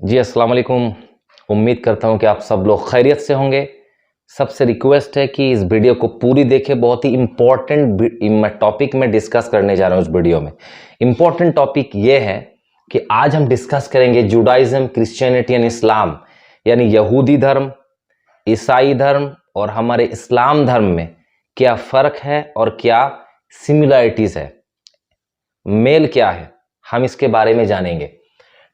जी अस्सलाम वालेकुम। उम्मीद करता हूँ कि आप सब लोग खैरियत से होंगे। सबसे रिक्वेस्ट है कि इस वीडियो को पूरी देखें। बहुत ही इम्पोर्टेंट टॉपिक में डिस्कस करने जा रहा हूँ इस वीडियो में। इम्पोर्टेंट टॉपिक ये है कि आज हम डिस्कस करेंगे जुडाइज़म, क्रिश्चियनिटी एंड इस्लाम, यानी यहूदी धर्म, ईसाई धर्म और हमारे इस्लाम धर्म में क्या फ़र्क है और क्या सिमिलरिटीज़ है, मेल क्या है, हम इसके बारे में जानेंगे।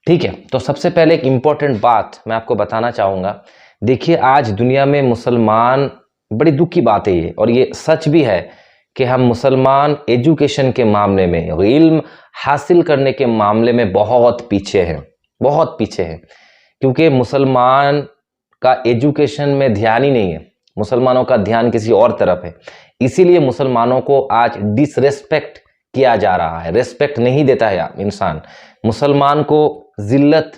ठीक है, तो सबसे पहले एक इम्पॉर्टेंट बात मैं आपको बताना चाहूँगा। देखिए, आज दुनिया में मुसलमान, बड़ी दुख की बात है ये, और ये सच भी है कि हम मुसलमान एजुकेशन के मामले में, इल्म हासिल करने के मामले में बहुत पीछे हैं, बहुत पीछे हैं। क्योंकि मुसलमान का एजुकेशन में ध्यान ही नहीं है, मुसलमानों का ध्यान किसी और तरफ है। इसीलिए मुसलमानों को आज डिसरेस्पेक्ट किया जा रहा है, रेस्पेक्ट नहीं देता है इंसान। मुसलमान को जिल्लत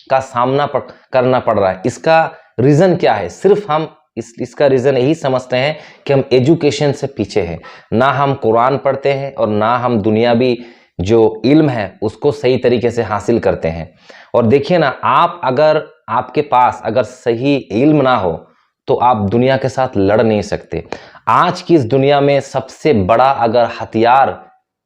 का सामना करना पड़ रहा है। इसका रीज़न क्या है? सिर्फ हम इसका रीज़न यही समझते हैं कि हम एजुकेशन से पीछे हैं। ना हम कुरान पढ़ते हैं और ना हम दुनियावी जो इल्म है उसको सही तरीके से हासिल करते हैं। और देखिए ना, आप अगर आपके पास अगर सही इल्म ना हो तो आप दुनिया के साथ लड़ नहीं सकते। आज की इस दुनिया में सबसे बड़ा अगर हथियार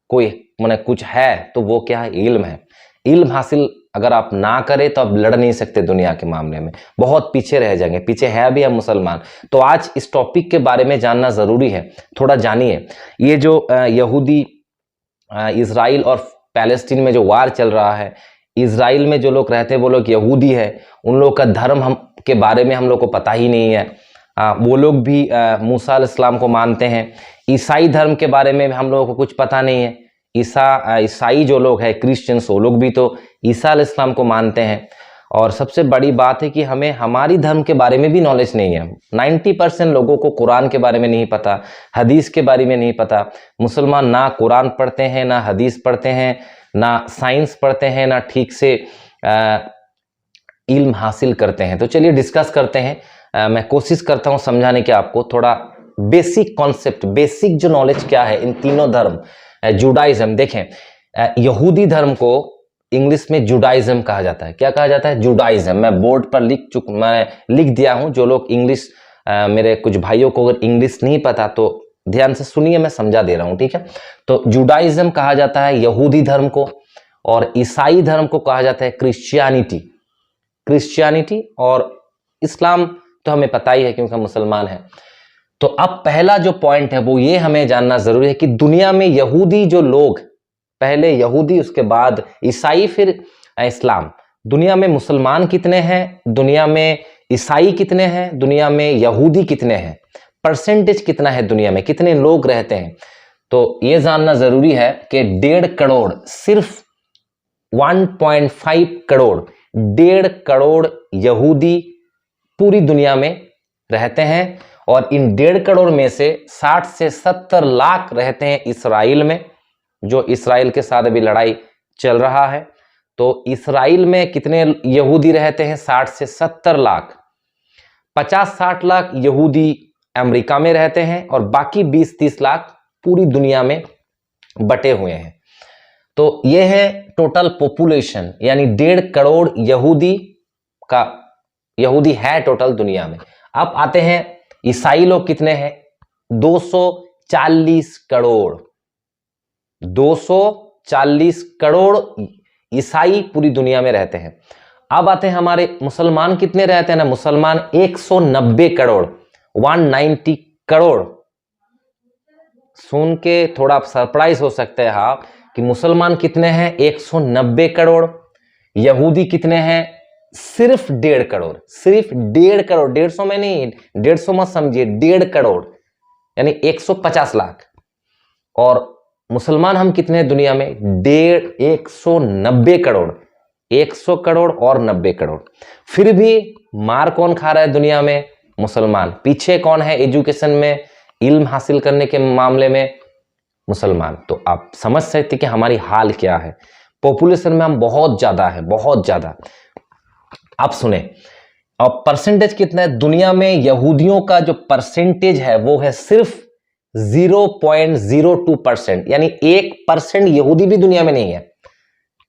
कोई माने कुछ है तो वो क्या है? इल्म है। इल्म हासिल अगर आप ना करें तो आप लड़ नहीं सकते दुनिया के मामले में, बहुत पीछे रह जाएंगे। पीछे है भी हम मुसलमान। तो आज इस टॉपिक के बारे में जानना ज़रूरी है, थोड़ा जानिए। ये जो यहूदी इज़राइल और पैलेस्टीन में जो वार चल रहा है, इज़राइल में जो लोग रहते हैं वो लोग यहूदी है, उन लोग का धर्म हम के बारे में हम लोग को पता ही नहीं है। वो लोग भी मूसा अलैहिस्सलाम को मानते हैं। ईसाई धर्म के बारे में हम लोगों को कुछ पता नहीं है। ईसाई जो लोग हैं, क्रिश्चियंस, वो लोग भी तो ईसा अलैहिस्सलाम को मानते हैं। और सबसे बड़ी बात है कि हमें हमारी धर्म के बारे में भी नॉलेज नहीं है। 90% लोगों को कुरान के बारे में नहीं पता, हदीस के बारे में नहीं पता। मुसलमान ना कुरान पढ़ते हैं, ना हदीस पढ़ते हैं, ना साइंस पढ़ते हैं, ना ठीक से इल्म हासिल करते हैं। तो चलिए डिस्कस करते हैं। मैं कोशिश करता हूँ समझाने की आपको थोड़ा बेसिक कॉन्सेप्ट, बेसिक जो नॉलेज क्या है इन तीनों धर्म। जुडाइज्म, देखें, यहूदी धर्म को इंग्लिश में जुडाइज्म कहा जाता है। क्या कहा जाता है? जुडाइज्म। मैं बोर्ड पर मैं लिख दिया हूं। जो लोग इंग्लिश, मेरे कुछ भाइयों को अगर इंग्लिश नहीं पता तो ध्यान से सुनिए, मैं समझा दे रहा हूं, ठीक है। तो जुडाइज्म कहा जाता है यहूदी धर्म को, और ईसाई धर्म को कहा जाता है क्रिश्चियनिटी, और इस्लाम तो हमें पता ही है क्योंकि हम मुसलमान हैं। तो अब पहला जो पॉइंट है वो ये हमें जानना जरूरी है कि दुनिया में यहूदी जो लोग, पहले यहूदी, उसके बाद ईसाई, फिर इस्लाम। दुनिया में मुसलमान कितने हैं, दुनिया में ईसाई कितने हैं, दुनिया में यहूदी कितने हैं, परसेंटेज कितना है, दुनिया में कितने लोग रहते हैं। तो ये जानना जरूरी है कि 1.5 करोड़, सिर्फ 1.5 करोड़, 1.5 करोड़ यहूदी पूरी दुनिया में रहते हैं। और इन 1.5 करोड़ में से 60 से 70 लाख रहते हैं इसराइल में, जो इसराइल के साथ अभी लड़ाई चल रहा है। तो इसराइल में कितने यहूदी रहते हैं? 60 से 70 लाख। 50-60 लाख यहूदी अमेरिका में रहते हैं, और बाकी 20-30 लाख पूरी दुनिया में बटे हुए हैं। तो ये है टोटल पॉपुलेशन, यानी 1.5 करोड़ यहूदी है टोटल दुनिया में। अब आते हैं ईसाई लोग कितने हैं? 240 करोड़। 240 करोड़ ईसाई पूरी दुनिया में रहते हैं। अब आते हैं हमारे मुसलमान कितने रहते हैं ना, मुसलमान 190 करोड़, 190 करोड़। सुन के थोड़ा सरप्राइज हो सकते हैं आप कि मुसलमान कितने हैं? 190 करोड़। यहूदी कितने हैं? सिर्फ 1.5 करोड़, सिर्फ 1.5 करोड़। 150 में नहीं, 150 मत समझिए, 1.5 करोड़ यानी 150 लाख। और मुसलमान हम कितने हैं दुनिया में? 190 करोड़। 100 करोड़ और 90 करोड़। फिर भी मार कौन खा रहा है दुनिया में? मुसलमान। पीछे कौन है एजुकेशन में, इल्म हासिल करने के मामले में? मुसलमान। तो आप समझ सकते कि हमारी हाल क्या है। पॉपुलेशन में हम बहुत ज्यादा है, बहुत ज्यादा। आप सुने, अब परसेंटेज कितना है दुनिया में? यहूदियों का जो परसेंटेज है वो है सिर्फ 0.02%, यानी 1% यहूदी भी दुनिया में नहीं है।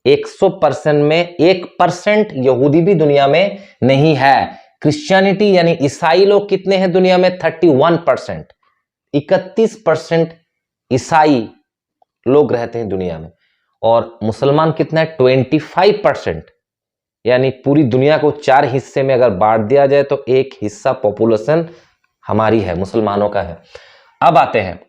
100% में 1% यहूदी भी दुनिया में नहीं है। क्रिश्चियनिटी यानी ईसाई लोग कितने हैं दुनिया में? 31%, 31% ईसाई लोग रहते हैं दुनिया में। और मुसलमान कितना है? 25%, यानी पूरी दुनिया को 4 हिस्से में अगर बांट दिया जाए तो एक हिस्सा पॉपुलेशन हमारी है, मुसलमानों का है। अब आते हैं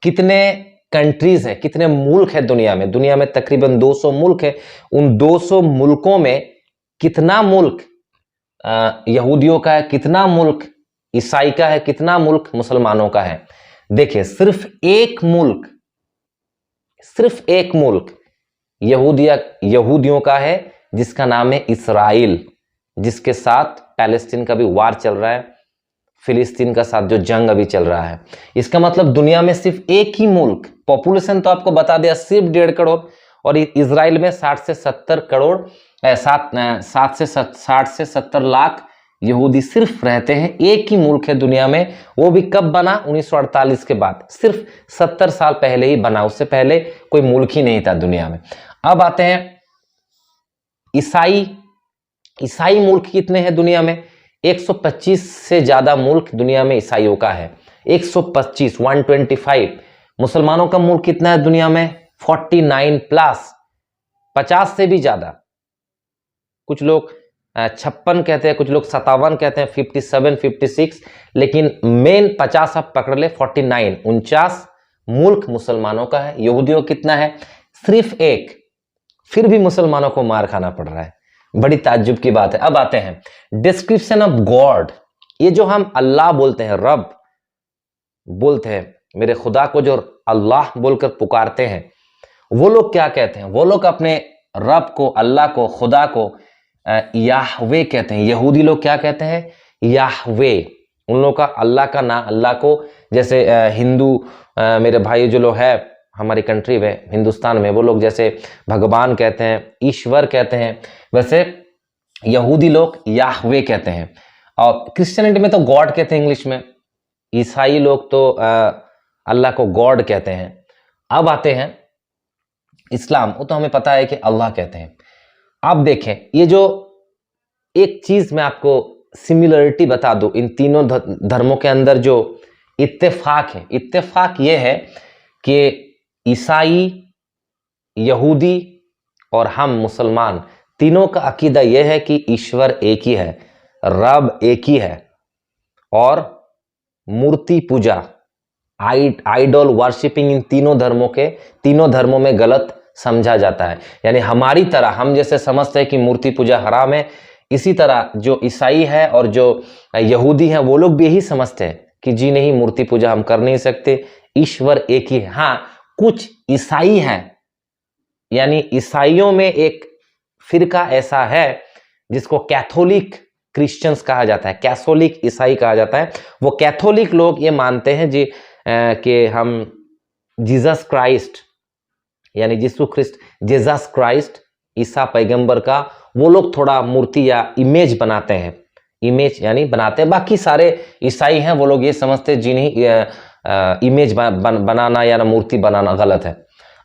कितने कंट्रीज है, कितने मुल्क है दुनिया में? दुनिया में तकरीबन 200 मुल्क है। उन 200 मुल्कों में कितना मुल्क यहूदियों का है, कितना मुल्क ईसाई का है, कितना मुल्क मुसलमानों का है? देखिए, सिर्फ एक मुल्क यहूदियों का है, जिसका नाम है इस्राइल, जिसके साथ पैलेस्टीन का भी वार चल रहा है, फिलिस्तीन का साथ जो जंग अभी चल रहा है। इसका मतलब दुनिया में सिर्फ एक ही मुल्क, पॉपुलेशन तो आपको बता दिया सिर्फ 1.5 करोड़, और इजराइल में 60 से 70 करोड़ 60 से 70 लाख यहूदी सिर्फ रहते हैं। एक ही मुल्क है दुनिया में, वो भी कब बना? 1948 के बाद, सिर्फ 70 साल पहले ही बना, उससे पहले कोई मुल्क ही नहीं था दुनिया में। अब आते हैं ईसाई मुल्क कितने हैं दुनिया में? 125 से ज्यादा मुल्क दुनिया में ईसाइयों का है, 125, 125। मुसलमानों का मुल्क कितना है दुनिया में? 49 प्लस, 50 से भी ज्यादा। कुछ लोग 56 कहते हैं, कुछ लोग 57 कहते हैं, 57, 56, लेकिन मेन 50 आप पकड़ ले, 49, 49 मुल्क मुसलमानों का है। यहूदियों कितना है? सिर्फ एक, फिर भी मुसलमानों को मार खाना पड़ रहा है। बड़ी ताज्जुब की बात है। अब आते हैं डिस्क्रिप्शन ऑफ गॉड। ये जो हम अल्लाह बोलते हैं, रब बोलते हैं, मेरे खुदा को जो अल्लाह बोलकर पुकारते हैं, वो लोग क्या कहते हैं? वो लोग अपने रब को, अल्लाह को, खुदा को याहवे कहते हैं। यहूदी लोग क्या कहते हैं? याहवे। उन लोगों का अल्लाह का नाम, अल्लाह को, जैसे हिंदू मेरे भाई जो लोग है हमारी कंट्री में, हिंदुस्तान में, वो लोग जैसे भगवान कहते हैं, ईश्वर कहते हैं, वैसे यहूदी लोग याहवे कहते हैं। और क्रिश्चियनिटी में तो गॉड कहते हैं इंग्लिश में, ईसाई लोग तो अल्लाह को गॉड कहते हैं। अब आते हैं इस्लाम, वो तो हमें पता है कि अल्लाह कहते हैं। अब देखें, ये जो एक चीज मैं आपको सिमिलरिटी बता दूं, इन तीनों धर्मों के अंदर जो इत्तेफाक है, इत्तेफाक ये है कि ईसाई, यहूदी और हम मुसलमान तीनों का अकीदा यह है कि ईश्वर एक ही है, रब एक ही है, और मूर्ति पूजा, आइडल वर्शिपिंग इन तीनों धर्मों में गलत समझा जाता है। यानी हमारी तरह, हम जैसे समझते हैं कि मूर्ति पूजा हराम है, इसी तरह जो ईसाई है और जो यहूदी है वो लोग भी यही समझते हैं कि जी नहीं, मूर्ति पूजा हम कर नहीं सकते, ईश्वर एक ही है। हाँ, कुछ ईसाई हैं, यानी ईसाइयों में एक फिरका ऐसा है जिसको कैथोलिक क्रिश्चियंस कहा जाता है, कैथोलिक ईसाई कहा जाता है। वो कैथोलिक लोग ये मानते हैं जी कि हम जीसस क्राइस्ट, यानी यीशु ख्रिस्ट, जीसस क्राइस्ट, ईसा पैगंबर का, वो लोग थोड़ा मूर्ति या इमेज बनाते हैं, इमेज यानी बनाते हैं। बाकी सारे ईसाई हैं वो लोग ये समझते हैं जी नहीं, इमेज बनाना या मूर्ति बनाना गलत है।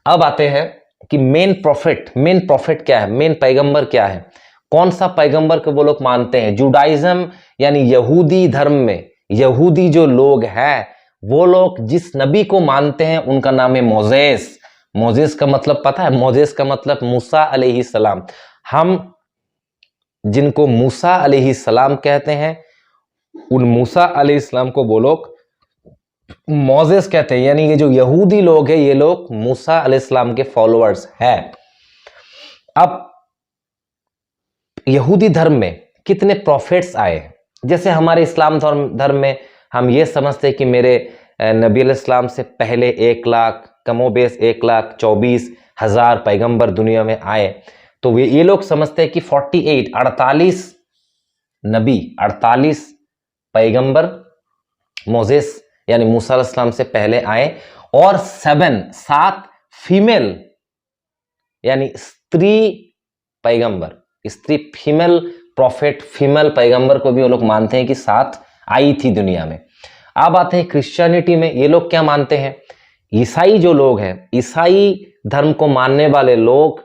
अब आते हैं कि मेन प्रॉफिट क्या है, मेन पैगंबर क्या है, कौन सा पैगंबर को वो लोग मानते हैं? जुडाइज्म यानी यहूदी धर्म में यहूदी जो लोग हैं वो लोग जिस नबी को मानते हैं उनका नाम है मोजेस। मोजेस का मतलब पता है? मोजेस का मतलब मूसा अलैहिस्सलाम। हम जिनको मूसा अलैहिस्सलाम कहते हैं, उन मूसा अलैहिस्सलाम को वो लोग मोजेस कहते हैं। यानी ये जो यहूदी लोग हैं ये लोग मूसा अलैहिस्सलाम के फॉलोअर्स हैं। अब यहूदी धर्म में कितने प्रॉफिट्स आए? जैसे हमारे इस्लाम धर्म में हम ये समझते हैं कि मेरे नबी अलैहिस्सलाम से पहले 1 लाख, कमोबेश 1,24,000 पैगंबर दुनिया में आए। तो ये लोग समझते हैं कि 48 नबी, 48 पैगंबर मोजेस यानी मूसा अलैहिस्सलाम से पहले आए, और 7 फीमेल यानी स्त्री पैगंबर, स्त्री फीमेल प्रॉफिट, फीमेल पैगंबर को भी वो लोग मानते हैं कि 7 आई थी दुनिया में। अब आते हैं क्रिश्चियनिटी में, ये लोग क्या मानते हैं? ईसाई जो लोग हैं, ईसाई धर्म को मानने वाले लोग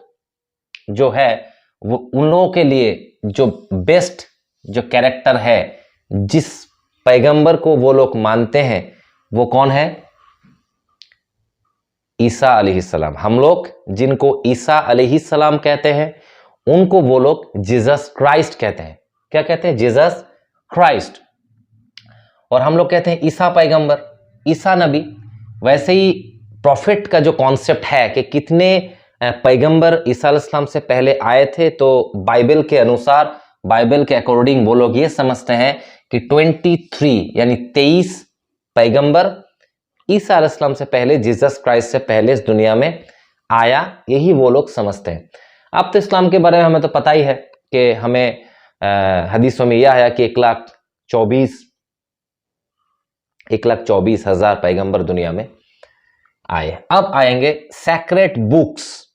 जो है वो उन लोगों के लिए जो बेस्ट जो कैरेक्टर है, जिस पैगंबर को वो लोग मानते हैं, वो कौन है? ईसा अलैहिस्सलाम। हम लोग जिनको ईसा अलैहिस्सलाम कहते हैं, उनको वो लोग जीसस क्राइस्ट कहते हैं। क्या कहते हैं? Jesus Christ. और हम लोग कहते हैं ईसा पैगंबर, ईसा नबी। वैसे ही प्रॉफिट का जो कॉन्सेप्ट है कि कितने पैगंबर ईसा अलैहिस्सलाम से पहले आए थे, तो बाइबल के अनुसार, बाइबल के अकॉर्डिंग वो लोग ये समझते हैं कि 23 यानी 23 पैगंबर ईसा अलैहिस्सलाम से पहले, जीसस क्राइस्ट से पहले इस दुनिया में आया, यही वो लोग समझते हैं। अब तो इस्लाम के बारे में हमें तो पता ही है कि हमें हदीसों में यह आया कि 1,24,000 पैगंबर दुनिया में आए। अब आएंगे सैक्रेड बुक्स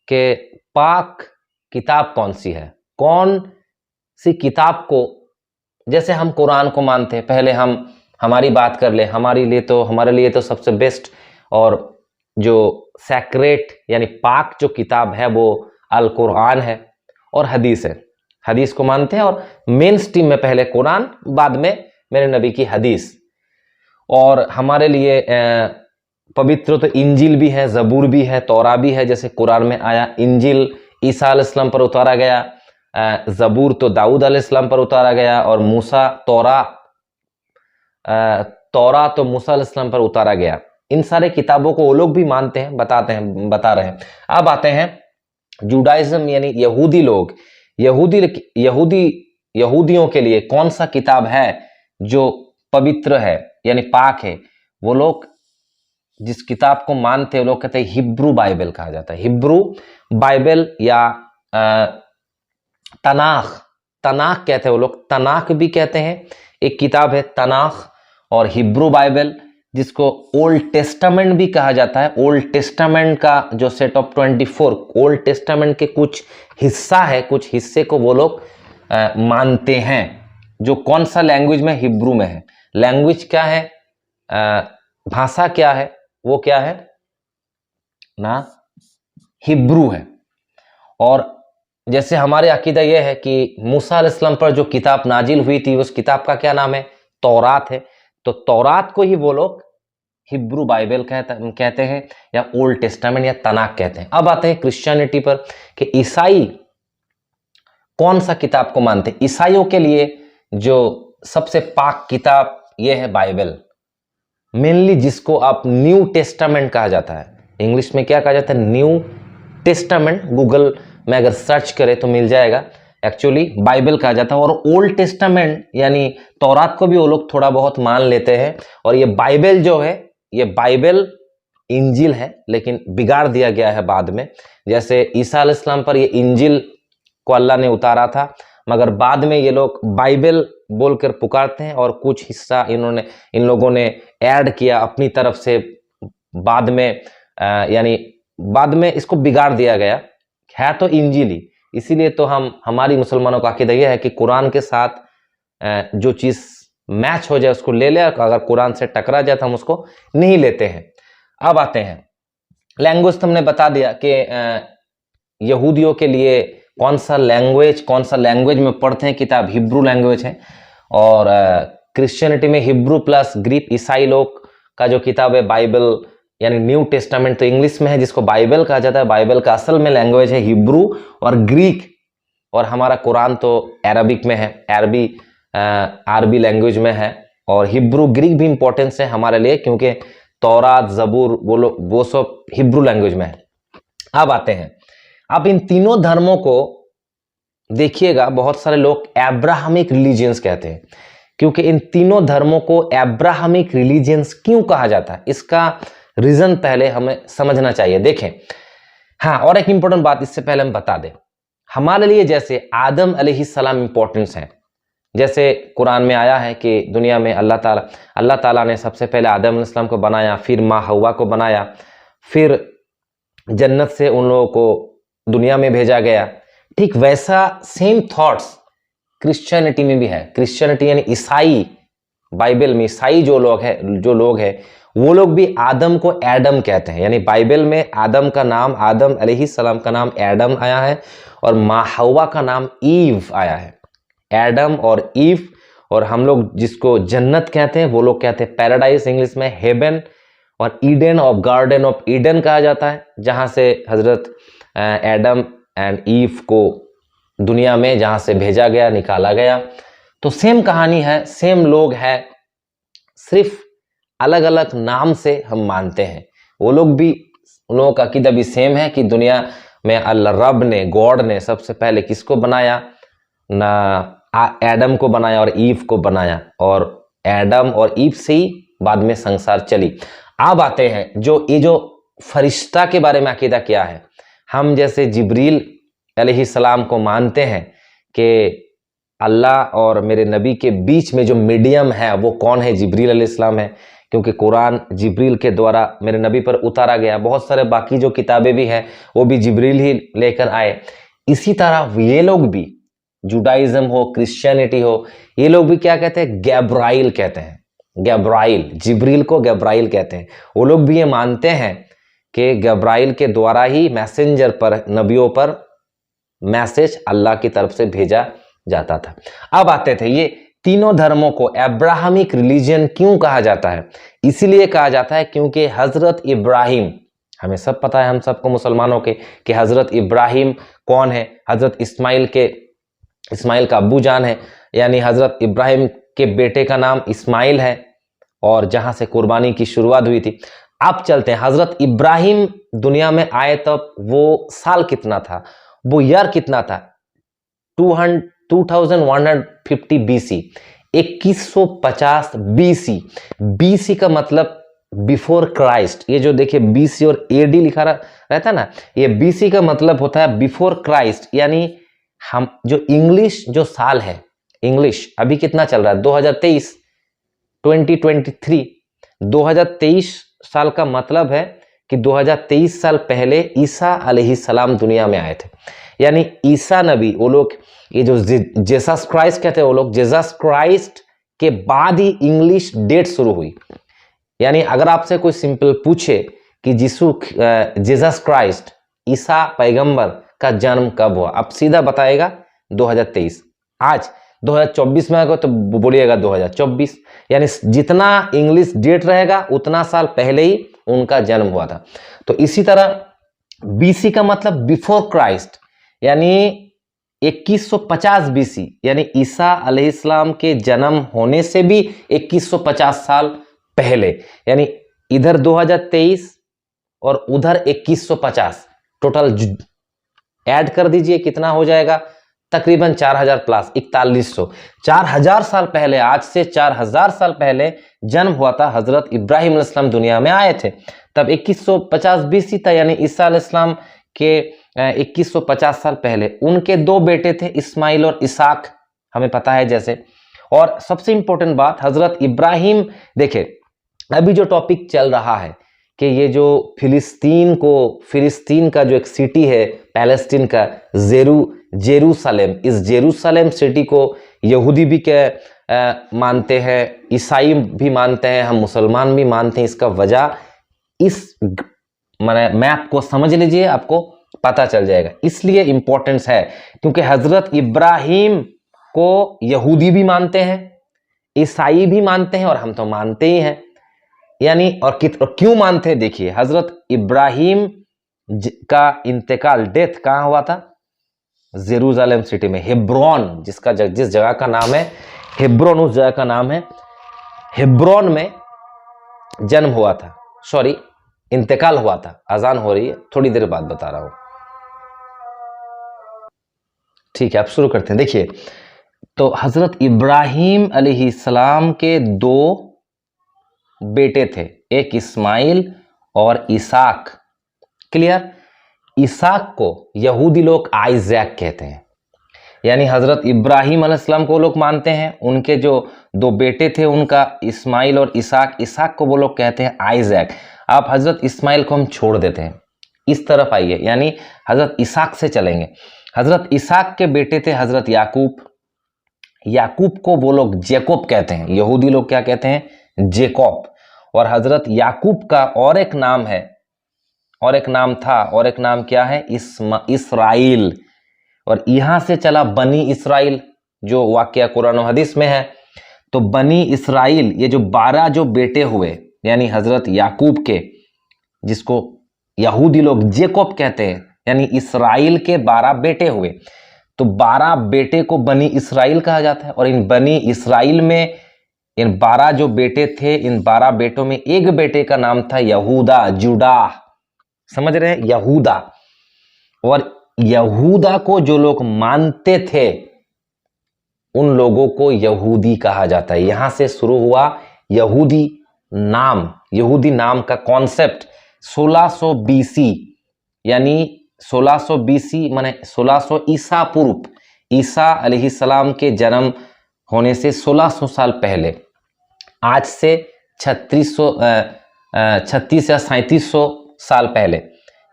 के पाक किताब कौन सी है, कौन सी किताब को, जैसे हम कुरान को मानते हैं, पहले हम हमारी बात कर ले, हमारे लिए तो सबसे बेस्ट और जो सैक्रेट यानी पाक जो किताब है वो अल कुरान है और हदीस है। हदीस को मानते हैं और मेन स्ट्रीम में पहले कुरान, बाद में मेरे नबी की हदीस। और हमारे लिए पवित्र तो इंजिल भी है, ज़बूर भी है, तौरा भी है। जैसे कुरान में आया, इंजिल ईसा अलैहिस्सलाम पर उतारा गया, ज़बूर तो दाऊद अलैहिस्सलाम पर उतारा गया, और मूसा तौरा तो मूसा अलैहिस्सलाम पर उतारा गया। इन सारे किताबों को वो लोग भी मानते हैं, बता रहे हैं। अब आते हैं जुडाइज्म यानी यहूदी लोग। यहूदियों के लिए कौन सा किताब है जो पवित्र है यानी पाक है? वो लोग जिस किताब को मानते हैं, वो लोग कहते हैं हिब्रू बाइबल कहा जाता है। हिब्रू बाइबल या तनाख कहते हैं वो लोग, तनाख भी कहते हैं। एक किताब है तनाख और हिब्रू बाइबल, जिसको ओल्ड टेस्टामेंट भी कहा जाता है। ओल्ड टेस्टामेंट का जो सेट ऑफ 24 ओल्ड टेस्टामेंट के कुछ हिस्सा है, कुछ हिस्से को वो लोग मानते हैं, जो कौन सा लैंग्वेज में? हिब्रू में है। लैंग्वेज क्या है, भाषा क्या है? वो क्या है ना, हिब्रू है। और जैसे हमारे अकीदा यह है कि मूसा अलैहिस्सलाम पर जो किताब नाजिल हुई थी, उस किताब का क्या नाम है? तौरात है। तो तौरात को ही वो लोग हिब्रू बाइबल कहते हैं या ओल्ड टेस्टामेंट या तनाक कहते हैं। अब आते हैं क्रिश्चियनिटी पर कि ईसाई कौन सा किताब को मानते हैं। ईसाइयों के लिए जो सबसे पाक किताब ये है बाइबल, मेनली जिसको आप न्यू टेस्टामेंट कहा जाता है। इंग्लिश में क्या कहा जाता है? New testament. गूगल में अगर सर्च करें तो मिल जाएगा। एक्चुअली बाइबल कहा जाता है। और ओल्ड टेस्टामेंट यानी तौरात को भी वो लोग थोड़ा बहुत मान लेते हैं। और ये बाइबल जो है, ये बाइबल इंजिल है, लेकिन बिगाड़ दिया गया है बाद में। जैसे ईसा अलैहिस्सलाम पर ये इंजिल को अल्लाह ने उतारा था, मगर बाद में ये लोग बाइबल बोलकर पुकारते हैं और कुछ हिस्सा इन लोगों ने ऐड किया अपनी तरफ से। बाद में यानी बाद में इसको बिगाड़ दिया गया है, तो इंजिल ही। इसीलिए तो हमारी मुसलमानों का अकीदा यह है कि कुरान के साथ जो चीज मैच हो जाए उसको ले ले, अगर कुरान से टकरा जाए तो हम उसको नहीं लेते हैं। अब आते हैं लैंग्वेज। तो हमने बता दिया कि यहूदियों के लिए कौन सा लैंग्वेज में पढ़ते हैं किताब, हिब्रू लैंग्वेज है। और क्रिश्चियनिटी में हिब्रू प्लस ग्रीक, ईसाई लोग का जो किताब है बाइबल यानी न्यू टेस्टामेंट, तो इंग्लिश में है, जिसको बाइबल कहा जाता है। बाइबल का असल में लैंग्वेज है हिब्रू और ग्रीक। और हमारा कुरान तो अरबिक में है, अरबी लैंग्वेज में है। और हिब्रू ग्रीक भी इंपॉर्टेंस है हमारे लिए, क्योंकि तौरात, ज़बूर वो सब हिब्रू लैंग्वेज में है। अब आते हैं, अब इन तीनों धर्मों को देखिएगा, बहुत सारे लोग एब्राहमिक रिलीजियंस कहते हैं, क्योंकि इन तीनों धर्मों को एब्राहमिक रिलीजियंस क्यों कहा जाता है, इसका रीजन पहले हमें समझना चाहिए। देखें, हाँ, और एक इंपॉर्टेंट बात इससे पहले हम बता दें, हमारे लिए जैसे आदम अलैहिस्सलाम इंपॉर्टेंस है। जैसे कुरान में आया है कि दुनिया में अल्लाह ताला ने सबसे पहले आदम अलैहिस्सलाम को बनाया, फिर माँ हव्वा को बनाया, फिर जन्नत से उन लोगों को दुनिया में भेजा गया। ठीक वैसा सेम थॉट्स क्रिश्चियनिटी में भी है। क्रिश्चियनिटी यानी ईसाई, बाइबल में ईसाई जो लोग हैं वो लोग भी आदम को एडम कहते हैं। यानी बाइबल में आदम का नाम, आदम अलैहिस्सलाम का नाम एडम आया है और माँ हवा का नाम ईव आया है। एडम और ईव, और हम लोग जिसको जन्नत कहते हैं वो लोग कहते हैं पैराडाइज, इंग्लिश में हेवन, और Eden of garden of Eden कहा जाता है, जहां से हजरत एडम एंड ईव को दुनिया में जहां से भेजा गया, निकाला गया। तो सेम कहानी है, सेम लोग हैं, सिर्फ अलग अलग नाम से हम मानते हैं। वो लोग भी, उन लोगों का अकीदा भी सेम है कि दुनिया में अल्लाह रब ने, गॉड ने सबसे पहले किसको बनाया ना, एडम को बनाया और ईव को बनाया, और एडम और ईव से ही बाद में संसार चली। अब आते हैं जो ये जो फरिश्ता के बारे में अकीदा क्या है। हम जैसे जिब्रील अलैहिस्सलाम को मानते हैं कि अल्लाह और मेरे नबी के बीच में जो मीडियम है वो कौन है, जिब्रील अलैहिस्सलाम है, क्योंकि कुरान जिब्रील के द्वारा मेरे नबी पर उतारा गया। बहुत सारे बाकी जो किताबें भी हैं वो भी जिब्रील ही लेकर आए। इसी तरह ये लोग भी, जुडाइज्म हो, क्रिश्चियनिटी हो, ये लोग भी क्या कहते हैं, गैब्राइल कहते हैं। गैब्राइल, जिब्रील को गैब्राइल कहते हैं। वो लोग भी ये मानते हैं कि गैब्राइल के द्वारा ही मैसेंजर पर, नबियों पर मैसेज अल्लाह की तरफ से भेजा जाता था। अब आते थे ये तीनों धर्मों को अब्राहमिक रिलीजन क्यों कहा जाता है। इसीलिए कहा जाता है क्योंकि हजरत इब्राहिम, हमें सब पता है, हम सबको मुसलमानों के, कि हजरत इब्राहिम कौन है। हजरत इस्माइल का अब्बू जान है, यानी हजरत इब्राहिम के बेटे का नाम इस्माइल है, और जहां से कुर्बानी की शुरुआत हुई थी। अब चलते हैं, हजरत इब्राहिम दुनिया में आए तब वो साल कितना था, वो ईयर कितना था, 2150 बीसी, 2150 बीसी। बीसी का मतलब बिफोर क्राइस्ट। ये जो देखिए बीसी और एडी लिखा रहता है ना, ये बीसी का मतलब होता है बिफोर क्राइस्ट। यानी हम जो इंग्लिश जो साल है, इंग्लिश अभी कितना चल रहा है, 2023, 2023, 2023 साल का मतलब है कि 2023 साल पहले ईसा अलैहिस्सलाम दुनिया में आए थे। यानी ईसा नबी, वो लोग ये जो जेसस क्राइस्ट कहते हैं, वो लोग जेसस क्राइस्ट के बाद ही इंग्लिश डेट शुरू हुई। यानी अगर आपसे कोई सिंपल पूछे कि जेसस क्राइस्ट, ईसा पैगंबर का जन्म कब हुआ, आप सीधा बताएगा 2023। आज 2024 में आएगा तो बोलिएगा 2024। यानी जितना इंग्लिश डेट रहेगा उतना साल पहले ही उनका जन्म हुआ था। तो इसी तरह बीसी का मतलब बिफोर क्राइस्ट, यानी 2150 बीसी, यानी ईसा अलैहिस्सलाम के जन्म होने से भी 2150 साल पहले। यानी इधर 2023 और उधर 2150, टोटल ऐड कर दीजिए कितना हो जाएगा, तकरीबन 4000 प्लस 4100। 4000 साल पहले, आज से 4000 साल पहले जन्म हुआ था, हजरत इब्राहिम अलैहिस्सलाम दुनिया में आए थे। तब 2150 बीसी था, यानी ईसा अलैहिस्सलाम के 2150 साल पहले उनके दो बेटे थे, इस्माइल और इसाक, हमें पता है जैसे। और सबसे इंपॉर्टेंट बात, हजरत इब्राहिम, देखे अभी जो टॉपिक चल रहा है कि ये जो फिलिस्तीन का जो एक सिटी है पैलेस्टीन का, जेरूसलेम, इस जेरूसलेम सिटी को यहूदी भी मानते हैं, ईसाई भी मानते हैं, हम मुसलमान भी मानते हैं। इसका वजह इस मैप को समझ लीजिए, आपको पता चल जाएगा। इसलिए इंपॉर्टेंस है क्योंकि हजरत इब्राहिम को यहूदी भी मानते हैं, ईसाई भी मानते हैं, और हम तो मानते ही हैं। यानी और क्यों मानते हैं, देखिए हजरत इब्राहिम का इंतकाल, डेथ कहाँ हुआ था, जेरूसलेम सिटी में, हेब्रोन, जिस जगह का नाम है हेब्रोन, उस जगह का नाम है हेब्रोन में जन्म हुआ था, सॉरी इंतकाल हुआ था। अजान हो रही है, थोड़ी देर बाद बता रहा हूं। ठीक है, आप शुरू करते हैं। देखिए, तो हजरत इब्राहिम अलैहिस्सलाम के दो बेटे थे, एक इस्माइल और इसाक। क्लियर। इसाक को यहूदी लोग आइजैक कहते हैं, यानी हजरत इब्राहिम अलैहिस्सलाम को लोग मानते हैं, उनके जो दो बेटे थे उनका इस्माइल और इसाक को वो लोग कहते हैं आइजैक। आप हजरत इस्माइल को हम छोड़ देते हैं, इस तरफ आइए, यानी हजरत इसाक से चलेंगे। हजरत इसाक के बेटे थे हजरत याकूब को वो लोग जेकोब कहते हैं, यहूदी लोग क्या कहते हैं, जेकोब। और हजरत याकूब का और एक नाम है, और एक नाम था, और एक नाम क्या है? इसराइल। और यहां से चला बनी इसराइल, जो वाकया कुरान और हदीस में है। तो बनी इसराइल, ये जो 12 जो बेटे हुए, यानी हजरत याकूब के, जिसको यहूदी लोग जेकोब कहते हैं, यानी इसराइल के 12 बेटे हुए। तो 12 बेटे को बनी इसराइल कहा जाता है। और इन बनी इसराइल में इन 12 जो बेटे थे, इन 12 बेटों में एक बेटे का नाम था यहूदा, जुडा, समझ रहे हैं? यहूदा। और यहूदा को जो लोग मानते थे, उन लोगों को यहूदी कहा जाता है। यहां से शुरू हुआ यहूदी नाम, यहूदी नाम का कॉन्सेप्ट 1600 बीसी, यानी 1600 बीसी माने 1600 ईसा पूर्व, ईसा अलैहिस्सलाम के जन्म होने से 1600 साल पहले, आज से 36 या 3700 साल पहले,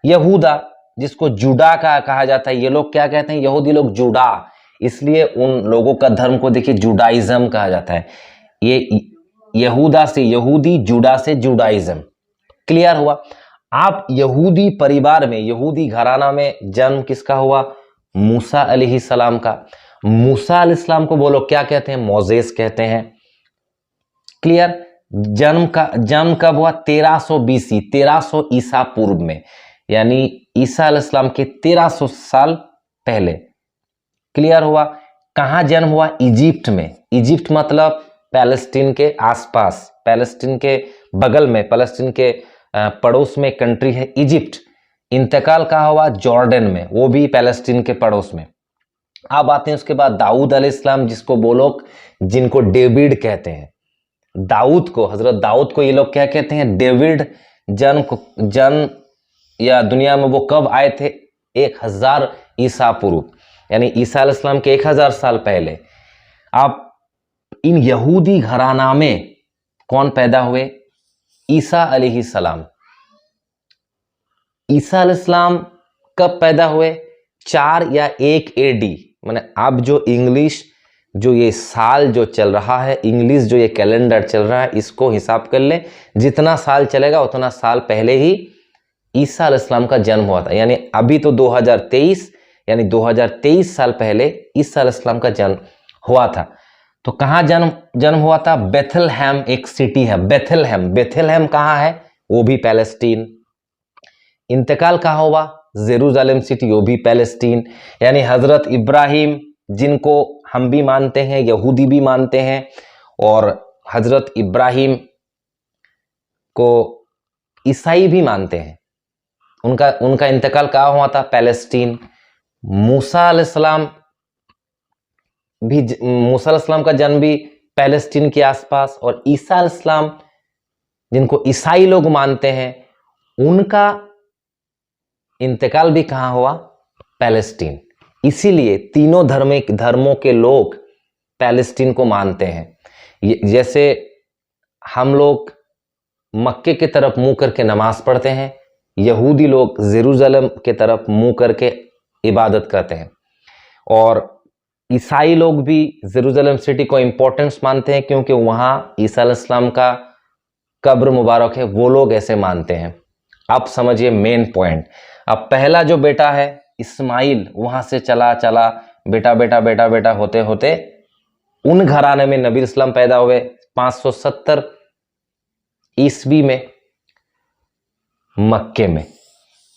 यहूदा, जिसको जुडा का कहा जाता है। ये लोग क्या कहते हैं? यहूदी लोग जुडा, इसलिए उन लोगों का धर्म को देखिए जुडाइज्म कहा जाता है। ये यहूदा से यहूदी, जुडा से जुडाइज्म। क्लियर हुआ? आप यहूदी परिवार में, यहूदी घराना में जन्म किसका हुआ? मूसा अलैहिस्सलाम का। मूसा अलैहिस्सलाम को वो लोग क्या कहते हैं? मोजेस कहते हैं। क्लियर? जन्म कब हुआ? 1300 बीसी, 1300 ईसा पूर्व में, यानी ईसा अलैहिस्सलाम के 1300 साल पहले। क्लियर हुआ? कहां जन्म हुआ? इजिप्ट में। इजिप्ट मतलब पैलेस्टीन के आसपास, पैलेस्टीन के बगल में, पैलेस्टीन के पड़ोस में कंट्री है इजिप्ट। इंतकाल कहाँ हुआ? जॉर्डन में, वो भी पैलेस्टीन के पड़ोस में। अब आते हैं उसके बाद दाऊद अलैहिस्सलाम, जिसको वो लोग, जिनको डेविड कहते हैं। दाऊद को, हजरत दाऊद को ये लोग क्या कहते हैं? डेविड। जन्म या दुनिया में वो कब आए थे? 1000 ईसा पूर्व, यानी ईसा अलैहिस्सलाम के 1000 साल पहले। अब इन यहूदी घराना में कौन पैदा हुए? ईसा अलैहिस्सलाम। ईसा अलैहिस्सलाम कब पैदा हुए? 4 या 1 एडी, माने अब जो इंग्लिश, जो ये साल जो चल रहा है, इंग्लिश जो ये कैलेंडर चल रहा है, इसको हिसाब कर ले, जितना साल चलेगा उतना साल पहले ही ईसा अलैहिस्सलाम का जन्म हुआ था। यानी अभी तो 2023, यानी 2023 साल पहले ईसा अलैहिस्सलाम का जन्म हुआ था। तो कहाँ जन्म हुआ था? बेथलहम एक सिटी है, बेथलहम कहाँ है? वो भी पैलेस्टीन। इंतकाल कहाँ हुआ? जेरूसलम सिटी, वो भी पैलेस्टीन। यानी हजरत इब्राहिम, जिनको हम भी मानते हैं, यहूदी भी मानते हैं, और हजरत इब्राहिम को ईसाई भी मानते हैं, उनका इंतकाल कहाँ हुआ था? पैलेस्टीन। मूसा अलैहिस्सलाम का जन्म भी पैलेस्टीन के आसपास, और ईसा अलैहिस्सलाम, जिनको ईसाई लोग मानते हैं, उनका इंतकाल भी कहाँ हुआ? पैलेस्टीन। इसीलिए तीनों धर्मों के लोग पैलेस्टीन को मानते हैं। जैसे हम लोग मक्के की तरफ मुंह करके नमाज पढ़ते हैं, यहूदी लोग जेरूसलम की तरफ मुंह करके इबादत करते हैं, और ईसाई लोग भी जेरूसलम सिटी को इंपॉर्टेंस मानते हैं, क्योंकि वहां ईसा अलैहिस्सलाम का कब्र मुबारक है, वो लोग ऐसे मानते हैं। अब समझिए मेन पॉइंट। अब पहला जो बेटा है इस्माइल, वहां से चला बेटा होते होते उन घराने में नबी इस्लाम पैदा हुए 570 ईस्वी में, मक्के में।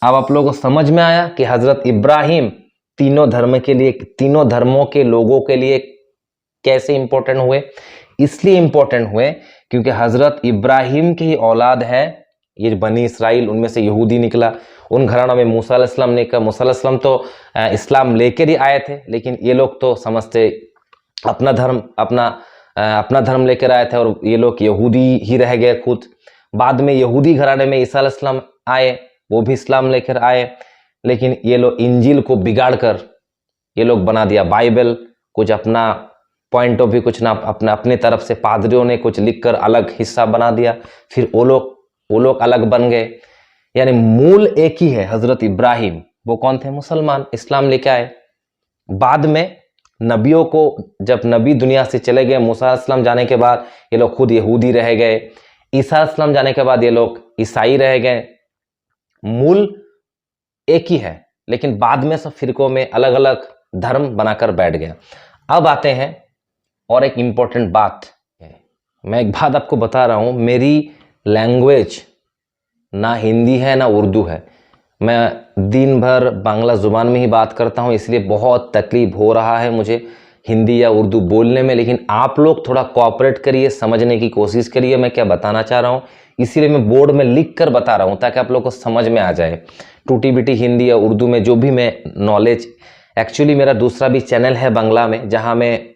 अब आप लोगों को समझ में आया कि हजरत इब्राहिम तीनों धर्मों के लोगों के लिए कैसे इंपॉर्टेंट हुए? इसलिए इंपॉर्टेंट हुए क्योंकि हजरत इब्राहिम की ही औलाद है ये बनी इसराइल, उनमें से यहूदी निकला। उन घराना में मूसा अलैहिस्सलाम निकला। मूसा अलैहिस्सलाम तो इस्लाम लेकर ही आए थे, लेकिन ये लोग तो समझते अपना धर्म लेकर आए थे, और ये लोग यहूदी ही रह गए खुद। बाद में यहूदी घराने में ईसा अलैहिस्सलाम आए, वो भी इस्लाम लेकर आए, लेकिन ये लोग इंजील को बिगाड़ कर ये लोग बना दिया बाइबल, कुछ अपना पॉइंट ऑफ व्यू, कुछ ना अपने तरफ से पादरियों ने कुछ लिखकर अलग हिस्सा बना दिया, फिर वो लोग अलग बन गए। यानी मूल एक ही है, हजरत इब्राहिम। वो कौन थे? मुसलमान, इस्लाम लेके आए। बाद में नबियों को, जब नबी दुनिया से चले गए, मूसा अलैहिस्सलाम जाने के बाद ये लोग खुद यहूदी रह गए। ईसा इस्लाम जाने के बाद ये लोग ईसाई रह गए। मूल एक ही है, लेकिन बाद में सब फिरकों में अलग अलग धर्म बनाकर बैठ गया। अब आते हैं और एक इंपॉर्टेंट बात है, मैं एक बात आपको बता रहा हूं, मेरी लैंग्वेज ना हिंदी है ना उर्दू है, मैं दिन भर बांग्ला ज़ुबान में ही बात करता हूं, इसलिए बहुत तकलीफ हो रहा है मुझे हिंदी या उर्दू बोलने में। लेकिन आप लोग थोड़ा कोऑपरेट करिए, समझने की कोशिश करिए मैं क्या बताना चाह रहा हूं, इसीलिए मैं बोर्ड में लिख कर बता रहा हूं ताकि आप लोग को समझ में आ जाए। टूटी बिटी हिंदी या उर्दू में जो भी मैं नॉलेज, एक्चुअली मेरा दूसरा भी चैनल है बांग्ला में, जहाँ मैं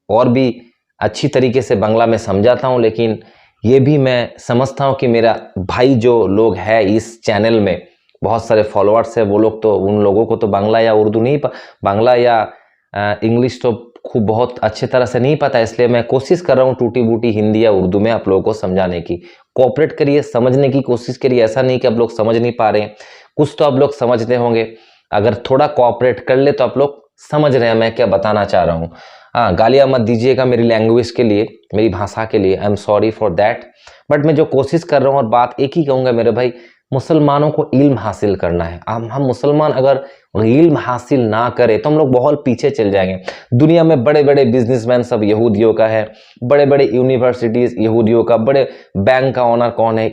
और भी अच्छी तरीके से बांग्ला में समझाता हूँ। लेकिन ये भी मैं समझता हूँ कि मेरा भाई जो लोग हैं इस चैनल में, बहुत सारे फॉलोअर्स है, वो लोग तो, उन लोगों को तो बांग्ला या उर्दू नहीं, बांग्ला या इंग्लिश तो खूब बहुत अच्छे तरह से नहीं पता, इसलिए मैं कोशिश कर रहा हूँ टूटी बूटी हिंदी या उर्दू में आप लोगों को समझाने की। कोऑपरेट करिए, समझने की कोशिश करिए, ऐसा नहीं कि आप लोग समझ नहीं पा रहे हैं, कुछ तो आप लोग समझते होंगे। अगर थोड़ा कोऑपरेट कर ले तो आप लोग समझ रहे हैं मैं क्या बताना चाह रहा हूँ। हाँ, गालियाँ मत दीजिएगा मेरी लैंग्वेज के लिए, मेरी भाषा के लिए, I am sorry for that. But मैं जो कोशिश कर रहा हूँ और बात एक ही कहूँगा मेरे भाई, मुसलमानों को इल्म हासिल करना है। हम मुसलमान अगर इल्म हासिल ना करें तो हम लोग बहुत पीछे चल जाएंगे। दुनिया में बड़े बड़े बिजनेसमैन सब यहूदियों का है, बड़े बड़े यूनिवर्सिटीज यहूदियों का, बड़े बैंक का ऑनर कौन है,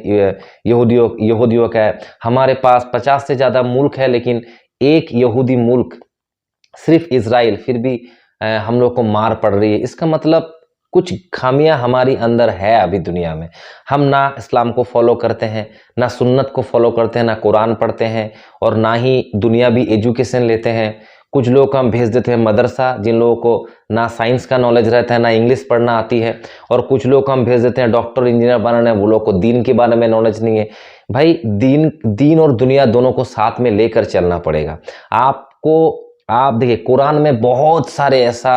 यहूदियों का है। हमारे पास 50 से ज़्यादा मुल्क है, लेकिन एक यहूदी मुल्क सिर्फ इजराइल, फिर भी हम लोग को मार पड़ रही है। इसका मतलब कुछ खामियां हमारी अंदर है अभी दुनिया में। हम ना इस्लाम को फॉलो करते हैं, ना सुन्नत को फॉलो करते हैं, ना कुरान पढ़ते हैं, और ना ही दुनियावी एजुकेशन लेते हैं। कुछ लोग को हम भेज देते हैं मदरसा, जिन लोगों को ना साइंस का नॉलेज रहता है, ना इंग्लिश पढ़ना आती है, और कुछ लोग को हम भेज देते हैं डॉक्टर इंजीनियर बनाने, वो लोग को दीन के बारे में नॉलेज नहीं है। भाई दीन और दुनिया दोनों को साथ में लेकर चलना पड़ेगा आपको। आप देखिए कुरान में बहुत सारे ऐसा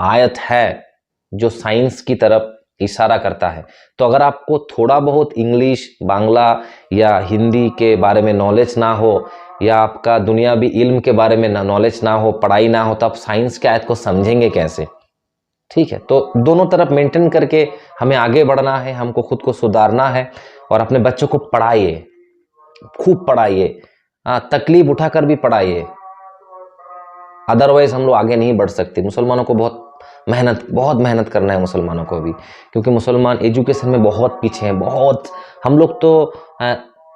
आयत है जो साइंस की तरफ इशारा करता है। तो अगर आपको थोड़ा बहुत इंग्लिश, बांग्ला या हिंदी के बारे में नॉलेज ना हो, या आपका दुनियावी इल्म के बारे में नॉलेज ना हो, पढ़ाई ना हो, तो आप साइंस के आयत को समझेंगे कैसे? ठीक है, तो दोनों तरफ मेंटेन करके हमें आगे बढ़ना है, हमको खुद को सुधारना है, और अपने बच्चों को पढ़ाइए, खूब पढ़ाइए, तकलीफ उठाकर भी पढ़ाइए, अदरवाइज हम लोग आगे नहीं बढ़ सकते। मुसलमानों को बहुत मेहनत करना है मुसलमानों को भी, क्योंकि मुसलमान एजुकेशन में बहुत पीछे हैं, बहुत। हम लोग तो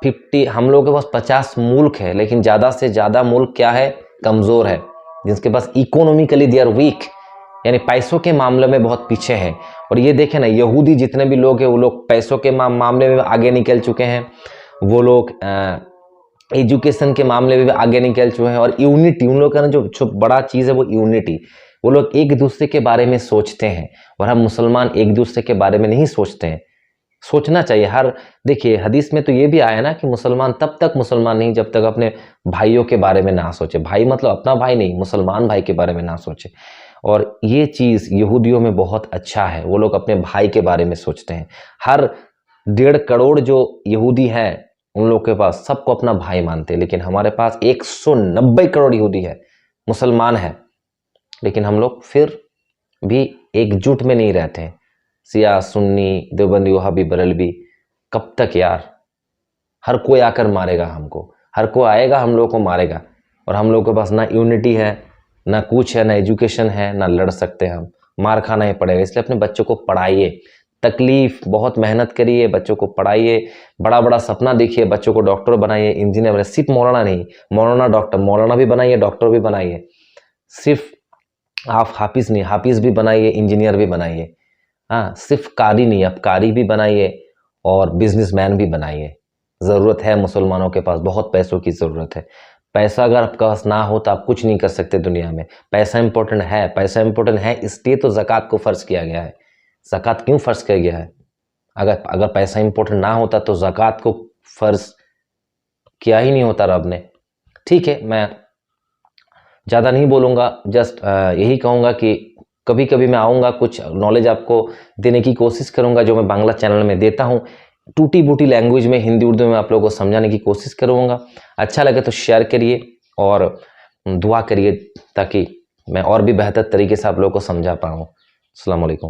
50, हम लोग के पास 50 मुल्क है, लेकिन ज़्यादा से ज़्यादा मुल्क क्या है, कमज़ोर है, जिसके पास इकोनॉमिकली दे आर वीक, यानी पैसों के मामले में बहुत पीछे हैं। और ये देखें ना, यहूदी जितने भी लोग हैं वो लोग पैसों के मामले में आगे निकल चुके हैं, वो लोग एजुकेशन के मामले में भी आगे निकल चुके हैं, और यूनिटी उन लोगों का ना जो बड़ा चीज़ है वो यूनिटी, वो लोग एक दूसरे के बारे में सोचते हैं, और हम मुसलमान एक दूसरे के बारे में नहीं सोचते हैं। सोचना चाहिए। देखिए हदीस में तो ये भी आया ना कि मुसलमान तब तक मुसलमान नहीं जब तक अपने भाइयों के बारे में ना सोचे। भाई मतलब अपना भाई नहीं, मुसलमान भाई के बारे में ना सोचे। और ये चीज़ यहूदियों में बहुत अच्छा है, वो लोग अपने भाई के बारे में सोचते हैं। हर 1.5 करोड़ जो यहूदी हैं उन लोग के पास सबको अपना भाई मानते हैं, लेकिन हमारे पास 190 करोड़ यहूदी है, मुसलमान है, लेकिन हम लोग फिर भी एकजुट में नहीं रहते हैं। सिया, सुन्नी, देवबंदी, वहाबी, बरेलवी, कब तक यार? हर कोई आकर मारेगा हमको, हर कोई आएगा हम लोग को मारेगा, और हम लोग के पास ना यूनिटी है, ना कुछ है, ना एजुकेशन है, ना लड़ सकते हम, मार खाना ही पड़ेगा। इसलिए अपने बच्चों को पढ़ाइए, तकलीफ बहुत मेहनत करिए, बच्चों को पढ़ाइए, बड़ा बड़ा सपना देखिए, बच्चों को डॉक्टर बनाइए, इंजीनियर बनाइए। सिर्फ मौलाना नहीं, मौलाना डॉक्टर, मौलाना भी बनाइए, डॉक्टर भी बनाइए। सिर्फ आप हाफिज नहीं, हाफिज भी बनाइए, इंजीनियर भी बनाइए। हाँ, सिर्फ कारी नहीं, आप कारी भी बनाइए और बिजनेसमैन भी बनाइए। ज़रूरत है मुसलमानों के पास, बहुत पैसों की ज़रूरत है। पैसा अगर आपके पास ना हो तो आप कुछ नहीं कर सकते दुनिया में। पैसा इंपॉर्टेंट है, पैसा इंपॉर्टेंट है, इसलिए तो ज़कात को फ़र्ज किया गया है। ज़कात क्यों फ़र्ज किया गया है? अगर पैसा इंपॉर्टेंट ना होता तो ज़कात को फ़र्ज किया ही नहीं होता रब ने। ठीक है, मैं ज़्यादा नहीं बोलूँगा, जस्ट यही कहूँगा कि कभी कभी मैं आऊँगा, कुछ नॉलेज आपको देने की कोशिश करूँगा जो मैं बांग्ला चैनल में देता हूँ। टूटी बूटी लैंग्वेज में, हिंदी उर्दू में आप लोगों को समझाने की कोशिश करूँगा। अच्छा लगे तो शेयर करिए और दुआ करिए ताकि मैं और भी बेहतर तरीके से आप लोगों को समझा पाऊँ। अस्सलाम वालेकुम।